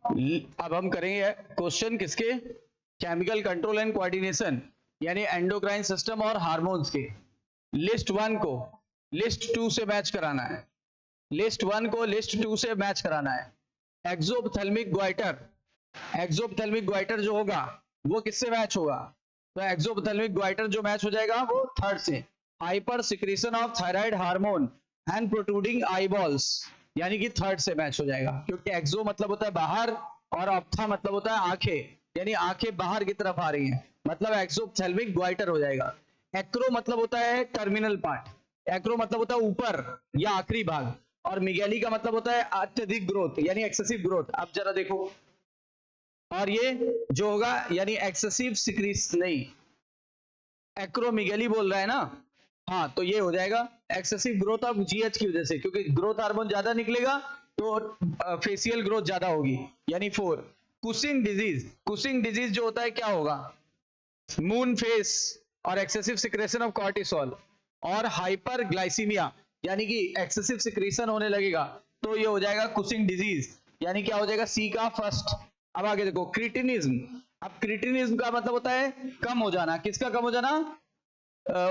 अब हम करेंगे क्वेश्चन किसके, केमिकल कंट्रोल एंड कोऑर्डिनेशन यानी एंडोक्राइन सिस्टम और हार्मोन्स के। लिस्ट 1 को लिस्ट 2 से मैच कराना है, लिस्ट 1 को लिस्ट 2 से मैच कराना है। एक्सोप्थेल्मिक ग्वाइटर, एक्सोप्थेल्मिक ग्वाइटर जो होगा वो किससे मैच होगा, तो एक्सोप्थेल्मिक ग्वाइटर जो मैच हो जाएगा वो थर्ड से, hyper secretion of thyroid hormone and protruding eyeballs, यानी कि थर्ड से मैच हो जाएगा, क्योंकि एक्सो मतलब होता है बाहर और ऑप्था मतलब होता है आंखें, यानी आंखें बाहर की तरफ आ रही हैं, मतलब एक्सोप्थेल्मिक ग्वाइटर हो जाएगा। एक्रो मतलब होता है टर्मिनल पार्ट, एक्रो मतलब होता है ऊपर या आखिरी भाग, और मिगेली का मतलब होता है अत्यधिक ग्रोथ यानी एक्सेसिव ग्रोथ। अब जरा देखो, और ये जो होगा यानी एक्सेसिव सिक्रीस नहीं, एक्रोमिगेली बोल रहा है ना, हाँ तो ये हो जाएगा एक्सेसिव ग्रोथ ऑफ जीएच की वजह से, क्योंकि ग्रोथ हार्मोन ज्यादा निकलेगा तो फेशियल ग्रोथ ज्यादा होगी, यानी 4। कुशिंग डिजीज, कुशिंग डिजीज जो होता है क्या होगा, मून फेस और एक्सेसिव सिक्रेशन ऑफ कॉर्टिसोल और हाइपर ग्लाइसीमिया, यानी कि एक्सेसिव सिक्रेशन होने लगेगा तो ये हो जाएगा कुशिंग डिजीज, यानी क्या हो जाएगा सी का फर्स्ट। अब आगे देखो क्रिटिनिज्म, अब क्रिटिनिज्म का मतलब होता है कम हो जाना, किसका कम हो जाना,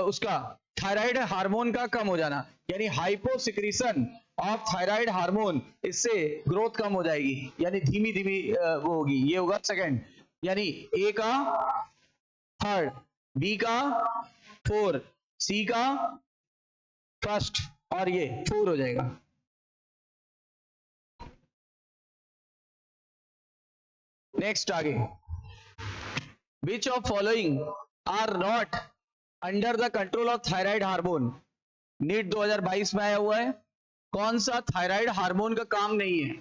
उसका थायराइड हार्मोन का कम हो जाना, यानी हाइपोसिक्रीशन ऑफ थायराइड हार्मोन, इससे ग्रोथ कम हो जाएगी, यानी धीमी धीमी वो होगी, ये होगा सेकंड, यानी ए का थर्ड, बी का 4, सी का फर्स्ट और ये 4 हो जाएगा। नेक्स्ट आगे, which of following are not under the control of thyroid hormone, NEET 2022 में आया हुआ है, कौन सा थायराइड हार्मोन का काम नहीं है,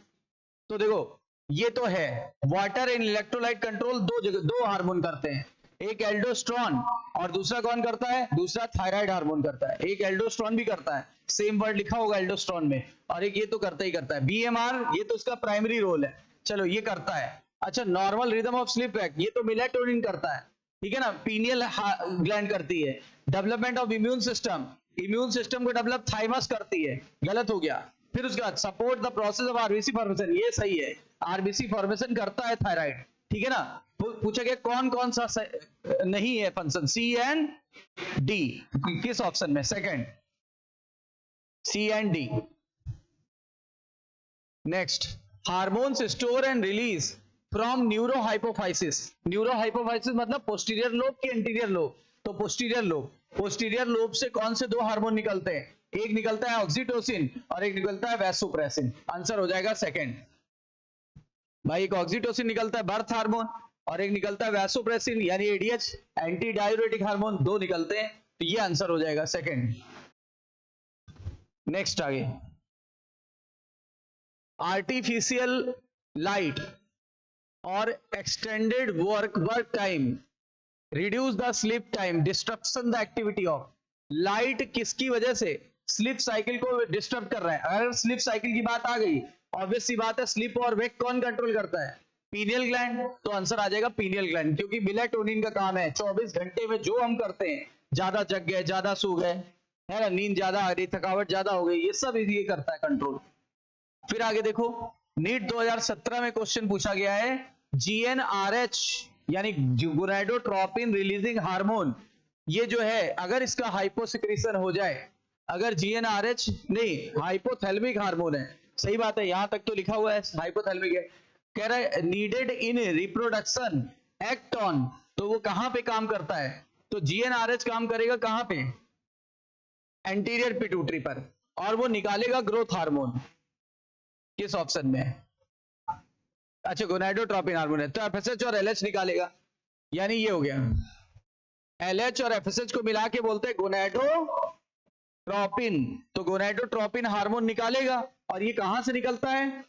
तो देखो ये तो है वाटर एंड इलेक्ट्रोलाइट कंट्रोल, दो जगह दो हार्मोन करते हैं, एक एल्डोस्ट्रॉन और दूसरा कौन करता है, दूसरा थायराइड हार्मोन करता है, एक एल्डोस्ट्रॉन भी करता है, सेम वर्ड लिखा होगा एल्डोस्ट्रॉन में, और एक ये तो करता ही करता है, बीएमआर ये तो उसका प्राइमरी रोल है, चलो ये करता है। अच्छा normal rhythm of sleep track ये तो मेलाटोनिन करता है, ठीक है ना, पीनियल ग्लैंड करती है, development of immune system, immune system को डेवलप थाइमस करती है, गलत हो गया, फिर उसके बाद support the process of RBC formation, ये सही है, आरबीसी फॉर्मेशन करता है थायराइड, ठीक है ना। पूछा गया कौन कौन सा नहीं है फंक्शन, सी एंड डी, किस ऑप्शन में, second, C and D. Next, hormones store and release from neurohypophysis, neurohypophysis मतलब पोस्टीरियर लोब की एंटीरियर लोब, तो पोस्टीरियर लोब, पोस्टीरियर लोब से कौन से दो हार्मोन निकलते हैं, एक निकलता है ऑक्सीटोसिन और एक निकलता है वैसोप्रेसिन, आंसर हो जाएगा सेकंड। भाई एक ऑक्सीटोसिन निकलता है बर्थ हार्मोन और एक निकलता है वैसोप्रेसिन यानी एडीएच एंटी डायूरेटिक हार्मोन, दो निकलते हैं, तो ये आंसर हो जाएगा सेकंड। नेक्स्ट आगे, आर्टिफिशियल लाइट और extended work time reduce the sleep time, disruption the activity of, light किसकी वजह से स्लीप साइकिल को डिस्टर्ब कर रहा है, अगर स्लीप साइकिल की बात आ गई ऑब्वियस सी बात है स्लीप और वेक कौन कंट्रोल करता है, पीनियल ग्लैंड, तो आंसर आ जाएगा पीनियल ग्लैंड, क्योंकि मेलाटोनिन का काम है 24 घंटे में जो हम करते हैं, ज्यादा जग गए ज्यादा सो गए है ना, नींद ज्यादा आ रही, थकावट ज्यादा हो गई, ये सब ये करता है कंट्रोल। फिर आगे देखो, नीट 2017 में क्वेश्चन पूछा गया है, जीएनआरएच यानी गोनाडोट्रोपिन रिलीजिंग हार्मोन, ये जो है अगर इसका हाइपोसिक्रीशन हो जाए, अगर जीएनआरएच नहीं हाइपोथैलेमिक हार्मोन है, सही बात है, यहां तक तो लिखा हुआ है हाइपोथैलेमिक है, कह रहा है needed in reproduction act on, तो वो कहां पे काम करता है, तो जीएनआरएच काम करेगा कहां पे, एंटीरियर पिट्यूटरी पर, और वो निकालेगा ग्रोथ हार्मोन, किस ऑप्शन में, अच्छा गोनाडोट्रोपिन हार्मोन है तो एफएसएच और एलएच निकालेगा, यानी ये हो गया, एलएच और एफएसएच को मिला के बोलते हैं गोनाडोट्रोपिन, तो गोनाडोट्रोपिन हार्मोन निकालेगा, और ये कहां से निकलता है,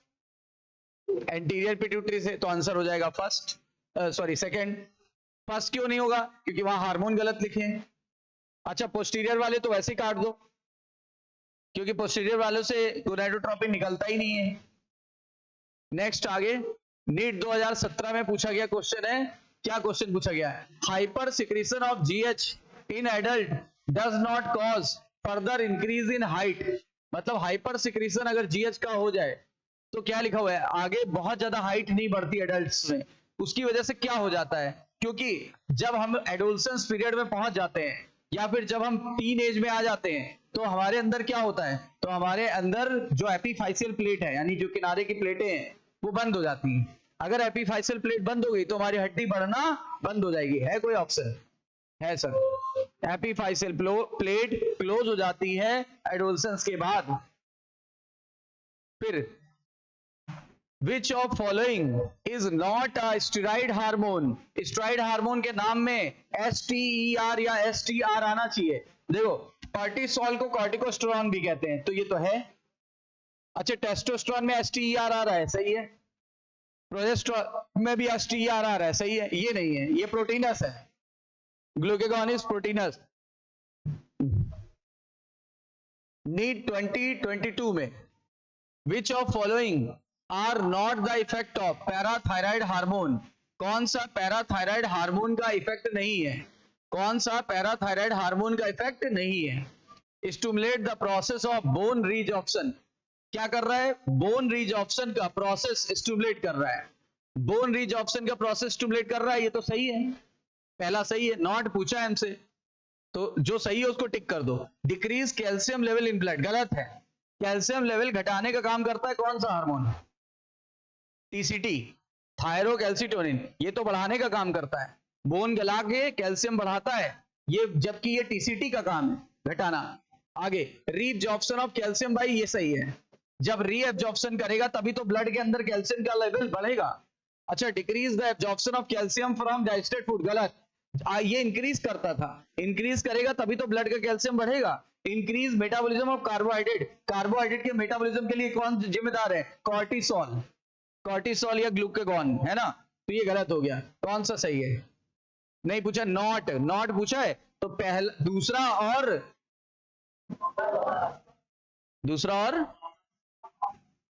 एंटीरियर पिट्यूटरी से, तो आंसर हो जाएगा फर्स्ट, सॉरी सेकंड। फर्स्ट क्यों नहीं होगा, क्योंकि वहां हार्मोन गलत लिखे हैं। अच्छा पोस्टीरियर वाले तो वैसे काट दो, क्योंकि पोस्टीरियर वालों से गोनाडोट्रोपिन निकलता ही नहीं है। नेक्स्ट आगे, नीट 2017 में पूछा गया क्वेश्चन है, क्या क्वेश्चन पूछा गया है, hyper secretion of GH in adult does not cause further increase in height, मतलब हाइपर सिक्रीशन अगर जीएच का हो जाए तो क्या लिखा हुआ है आगे, बहुत ज्यादा हाइट नहीं बढ़ती एडल्ट्स में। उसकी वजह से क्या हो जाता है, क्योंकि जब हम एडोलसेंस पीरियड में पहुंच जाते हैं या फिर जब हम टीन एज में आ जाते हैं तो हमारे अंदर क्या होता है, तो हमारे अंदर जो एपीफाइसियल प्लेट है यानी जो किनारे की प्लेटें हैं वो बंद हो जाती हैं। अगर एपीफाइसियल प्लेट बंद हो गई तो हमारी हड्डी बढ़ना बंद हो जाएगी। है कोई ऑप्शन? है सर, एपीफाइसियल प्लेट क्लोज हो जाती है एडोलसेंस के बाद। फिर Which of following is not a steroid hormone? Steroid hormone के नाम में STER या STR आना चाहिए। देखो, कॉर्टिसोल को कॉर्टिकोस्टेरॉन भी कहते हैं, तो ये तो है। अच्छा, टेस्टोस्टेरोन में STER आ रहा है, सही है। प्रोजेस्टेरोन में भी STER आ रहा है, सही है। ये नहीं है, ये प्रोटीनस है, ग्लूकागॉन इज प्रोटीनस। नीट 2022 में Which of following are not the effect of parathyroid hormone? कौन सा पैराथायराइड हार्मोन का इफेक्ट नहीं है? कौन सा पैराथायराइड हार्मोन का इफेक्ट नहीं है? Stimulate the process of bone रीजॉर्प्शन। क्या कर रहा है? बोन रीजॉर्प्शन का प्रोसेस स्टिमुलेट कर रहा है। बोन रीजॉर्प्शन का प्रोसेस स्टिमुलेट कर रहा है, ये तो सही है, पहला सही है। नॉट पूछा है हमसे, तो जो सही है उसको टिक कर दो। Decrease calcium level in blood, गलत है। कैल्शियम लेवल घटाने का काम करता है कौन सा हार्मोन? टीसीटी, थायरोकैल्सिटोनिन, ये तो बढ़ाने का काम करता है। बोन गला के कैल्शियम बढ़ाता है ये, जबकि ये टीसीटी का काम है घटाना। आगे, रीअब्जॉर्प्शन ऑफ कैल्शियम, भाई ये सही है। जब रीअब्जॉर्प्शन करेगा तभी तो ब्लड के अंदर कैल्शियम का लेवल बढ़ेगा। अच्छा, decrease the absorption of calcium from digested food, गलत। ये इंक्रीज करता था, इंक्रीज करेगा तभी तो ब्लड का कैल्शियम बढ़ेगा। Increase metabolism of carbohydrate, carbohydrate के मेटाबॉलिज्म के लिए कौन जिम्मेदार है? कॉर्टिसोल, कॉर्टिसोल या ग्लूकागॉन, है ना। तो ये गलत हो गया, कौन सा सही है? नहीं पूछा, नॉट, नॉट पूछा है तो पहला, दूसरा और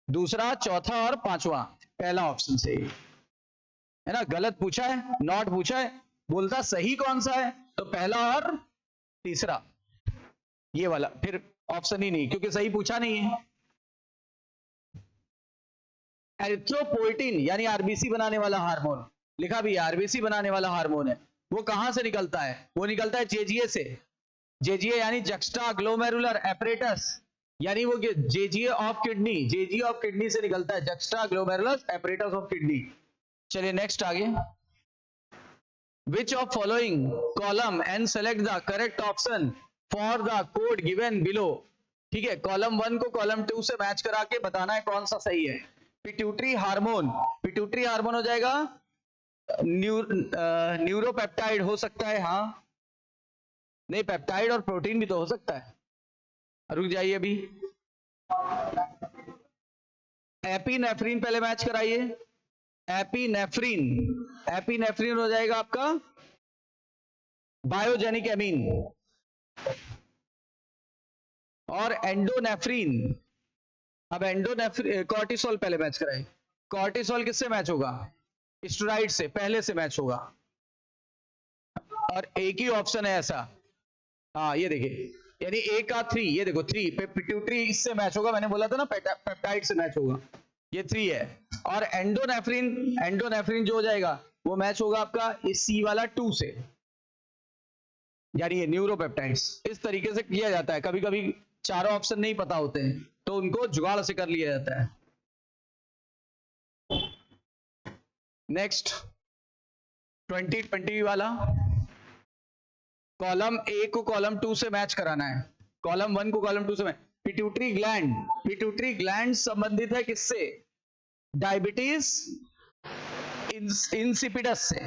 दूसरा, चौथा और पांचवा, पहला ऑप्शन सही है ना। गलत पूछा है, नॉट पूछा है, बोलता सही कौन सा है, तो पहला और तीसरा, ये वाला, फिर ऑप्शन ही नहीं, क्योंकि सही पूछा नहीं है। एरिथ्रोपोइटिन यानी आरबीसी बनाने वाला हार्मोन, लिखा भी है आरबीसी बनाने वाला हार्मोन है। वो कहां से निकलता है? वो निकलता है जेजीए से। जेजीए यानी जक्स्ट्रा ग्लोमेरुलर एपरेटस, यानी वो JGA of kidney, JGA of kidney से निकलता है, juxta glomerular apparatus of kidney. चलिए नेक्स्ट आगे। Which of following column and select the correct option for the code given below? ठीक है, कॉलम 1 को कॉलम 2 से मैच करा के बताना है कौन सा सही है। पिट्यूटरी हार्मोन, पिट्यूटरी हार्मोन हो जाएगा न्यूरोपेप्टाइड हो सकता है, हाँ नहीं, पेप्टाइड और प्रोटीन भी तो हो सकता है। रुक जाइए अभी, एपिनेफ्रिन पहले मैच कराइए। एपिनेफ्रिन, एपिनेफ्रिन हो जाएगा आपका बायोजेनिक एमीन। और एंडोनेफ्रिन, अब एंडोनेफ्रिन, कॉर्टिसोल पहले मैच कराए। कॉर्टिसोल किससे मैच होगा? स्टेरॉइड से, पहले से मैच होगा। और एक ही ऑप्शन है ऐसा, हाँ ये देखिए, यानी ए का 3, ये देखो 3 पे पिट्यूटरी इससे मैच होगा, मैंने बोला था ना पेप्टाइड से मैच होगा, ये 3 है। और एंडोनेफ्रिन, एंडोनेफ्रिन जो हो जाएगा वो मैच होगा आपका इस सी वाला 2 से, यानी ये न्यूरोपेप्टाइड्स। इस तरीके से किया जाता है, कभी कभी चारों ऑप्शन नहीं पता होते हैं तो उनको जुगाड़ से कर लिया जाता है। नेक्स्ट 2020 वाला, कॉलम ए को कॉलम 2 से मैच कराना है, कॉलम 1 को कॉलम 2 से match. Pituitary gland, pituitary gland संबंधित है किससे? डायबिटीज इंसिपिडस से।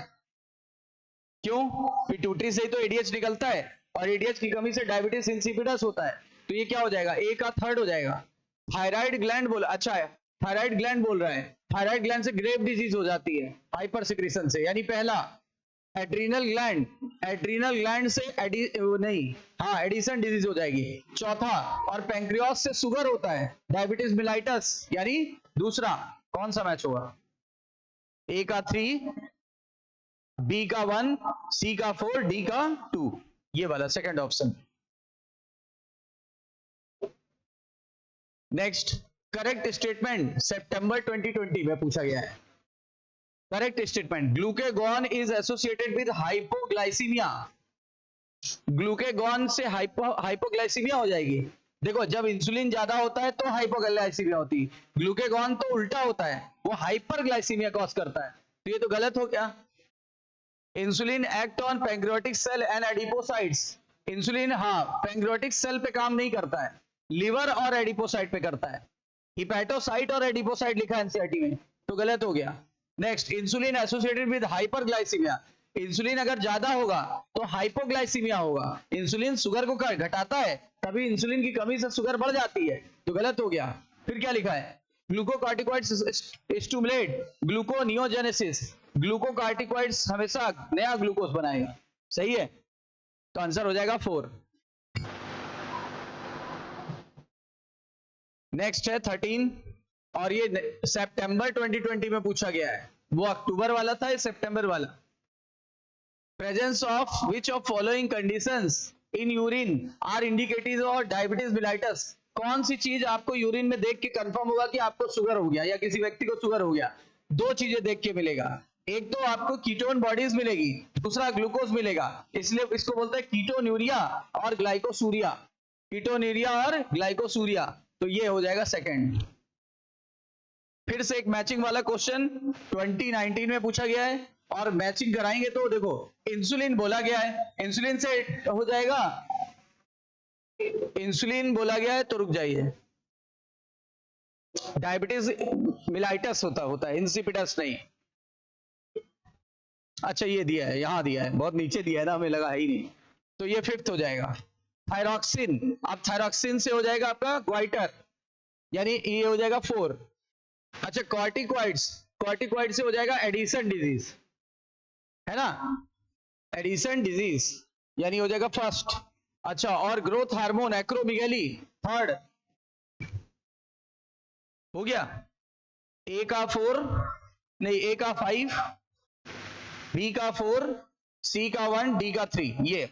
क्यों? पिट्यूटरी से ही तो एडीएच निकलता है, और एडीएच की कमी से डायबिटीज इंसिपिडस होता है। तो ये क्या हो जाएगा? ए का 3rd हो जाएगा। थायराइड ग्लैंड बोला, अच्छा है थायराइड ग्लैंड बोल रहा है, थायराइड ग्लैंड से ग्रेव डिजीज हो जाती है हाइपर सिक्रीशन से, यानी पहला एड्रीनल ग्लैंड, एड्रीनल ग्लैंड से एडिशन डिजीज हो जाएगी। चौथा, और पैंक्रियास से शुगर होता है, डायबिटीज मिलाइटस, यानी दूसरा। कौन सा मैच होगा? ए का 3, बी का 1, सी का 4, डी का 2, ये वाला second option. Next correct statement सितंबर 2020 में पूछा गया है। Correct statement, glucagon is associated with hypoglycaemia. Glucagon से हाइपोग्लाइसीमिया हो जाएगी। देखो जब इंसुलिन ज्यादा होता है तो हाइपोग्लाइसीमिया होती है, ग्लूकेगॉन तो उल्टा होता है, वो हाइपरग्लाइसीमिया कॉज करता है, तो ये तो गलत हो गया। Insulin act on pancreatic cell and adipocytes. Insulin हाँ पैंक्रियाटिक सेल पे काम नहीं करता है, लिवर और एडिपोसाइट पे करता है। हिपैटोसाइट और एडिपोसाइट लिखा है एनसीईआरटी में, तो गलत हो गया। Next, insulin associated with hyperglycaemia. Insulin अगर ज्यादा होगा तो हाइपोग्लाइसीमिया होगा। इंसुलिन शुगर को घटाता है, तभी इंसुलिन की कमी से शुगर बढ़ जाती है, तो गलत हो गया। फिर क्या लिखा है, ग्लूकोकॉर्टिकॉइड्स स्टिमुलेट ग्लूकोनियोजेनेसिस। ग्लूकोकॉर्टिकॉइड्स हमेशा नया ग्लूकोज बनाएगा, सही है, तो आंसर हो जाएगा 4। नेक्स्ट है 13, और ये सितंबर 2020 में पूछा गया है, वो अक्टूबर वाला था, ये सितंबर वाला। Presence of which of following conditions in urine are indicative of diabetes mellitus. कौन सी चीज आपको यूरिन में देख के कंफर्म होगा कि आपको शुगर हो गया या किसी व्यक्ति को शुगर हो गया? दो चीजें देख के मिलेगा, एक तो आपको कीटोन बॉडीज मिलेगी, दूसरा ग्लूकोज मिलेगा, इसलिए इसको बोलते हैं कीटोन्यूरिया और ग्लाइकोसूरिया। कीटोन्यूरिया और ग्लाइकोसूरिया, तो ये हो जाएगा सेकंड। फिर से एक मैचिंग वाला क्वेश्चन 2019 में पूछा गया है, और मैचिंग कराएंगे तो देखो इंसुलिन बोला गया है, इंसुलिन से हो जाएगा, इंसुलिन बोला गया है तो रुक जाइए, डायबिटीज मिलाइटस होता है, इंसिपिडस नहीं। अच्छा ये दिया है, यहां दिया है, बहुत नीचे दिया है ना, हमें लगा है ही नहीं, तो ये फिफ्थ हो जाएगा। थायरॉक्सिन, अब थायरॉक्सिन से हो जाएगा आपका ग्वाइटर, यानी ये हो जाएगा 4। अच्छा कॉर्टिकॉइड्स, कॉर्टिकॉइड से हो जाएगा एडिसन डिजीज, है ना, एडिसन डिजीज यानी हो जाएगा फर्स्ट। अच्छा और ग्रोथ हार्मोन एक्रोमिगेली थर्ड हो गया। ए का 4 नहीं, ए का 5, बी का 4, सी का 1, डी का 3, ये।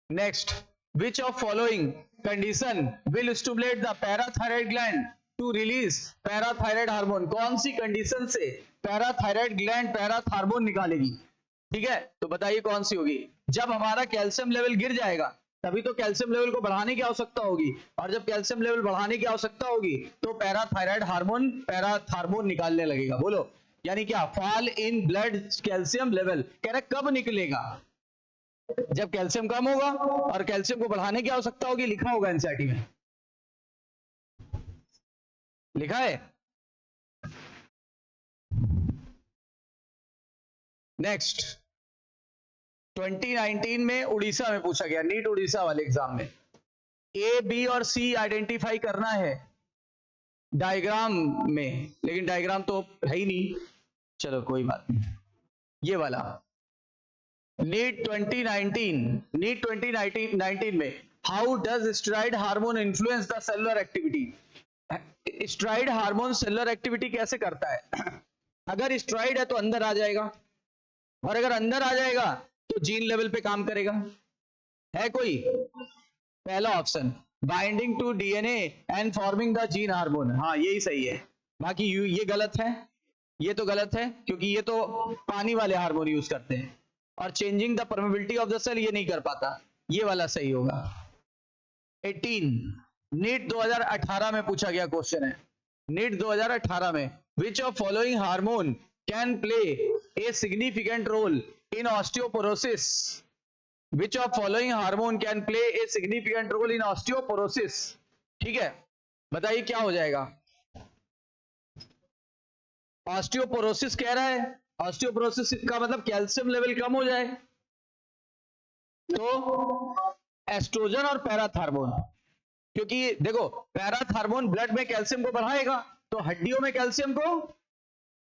Next, which of following condition will stimulate the parathyroid gland to release parathyroid hormone। कौन सी कंडीशन से पैराथायराइड ग्लैंड पैराथ हार्मोन निकालेगी? ठीक है, तो बताइए कौन सी होगी? जब हमारा कैल्शियम लेवल गिर जाएगा तभी तो कैल्शियम लेवल को बढ़ाने की आवश्यकता होगी, और जब कैल्शियम लेवल बढ़ाने की आवश्यकता होगी तो पैराथायराइड हार्मोन पैराथ हार्मोन निकालने लगेगा। बोलो, यानी क्या? Fall in blood calcium level. कह रहे कब निकलेगा? जब कैल्शियम कम होगा और कैल्शियम को बढ़ाने की आवश्यकता होगी, लिखा होगा एनसीईआरटी में, लिखा है। नेक्स्ट, 2019 में उड़ीसा में पूछा गया, नीट उड़ीसा वाले एग्जाम में, ए बी और सी आइडेंटिफाई करना है डायग्राम में, लेकिन डायग्राम तो है ही नहीं, चलो कोई बात नहीं। ये वाला नीट 2019 में, how does steroid hormone influence the cellular activity. Steroid hormone cellular activity कैसे करता है? अगर स्टेरॉइड है तो अंदर आ जाएगा, और अगर अंदर आ जाएगा तो जीन लेवल पे काम करेगा। है कोई? पहला option, binding to DNA and forming the gene hormone, हाँ यही सही है। बाकी ये गलत है, ये तो गलत है, क्योंकि ये तो पानी वाले हार्मोन यूज करते हैं, और changing the permeability of the cell ये नहीं कर पाता। ये वाला सही होगा। 18, नीट 2018 में पूछा गया क्वेश्चन है, नीट 2018 में, which of following hormone can play a significant role in osteoporosis. Which of following hormone can play a significant role in osteoporosis. ठीक है, बताइए क्या हो जाएगा? ऑस्टियोपोरोसिस कह रहा है, ऑस्टियोपोरोसिस का मतलब कैल्शियम लेवल कम हो जाए, तो एस्ट्रोजन और पैराथ हार्मोन, क्योंकि देखो पैराथ हार्मोन ब्लड में कैल्शियम को बढ़ाएगा तो हड्डियों में कैल्शियम को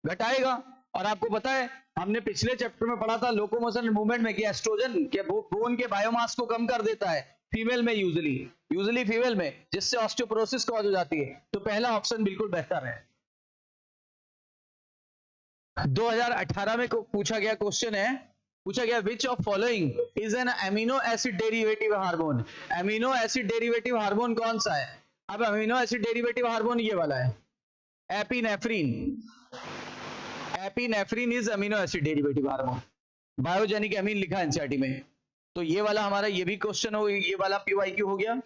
घटाएगा। और आपको पता है हमने पिछले चैप्टर में पढ़ा था लोकोमोशन मूवमेंट में कि एस्ट्रोजन के बोन के बायोमास को कम कर देता है फीमेल में, यूजुअली फीमेल में, जिससे ऑस्टियोपोरोसिस कॉज हो जाती है। तो पहला ऑप्शन बिल्कुल बेहतर है। 2018 में पूछा गया क्वेश्चन है, पूछा गया विच of following is an amino acid derivative hormone. Amino acid derivative hormone कौन सा है? अब अमीनो एसिड डेरिवेटिव हार्मोन ये वाला है, epinephrine. Epinephrine is amino acid derivative hormone, biogenic amine लिखा है एनसीईआरटी में। तो ये वाला हमारा ये भी क्वेश्चन हो, ये वाला पीवाईक्यू हो गया।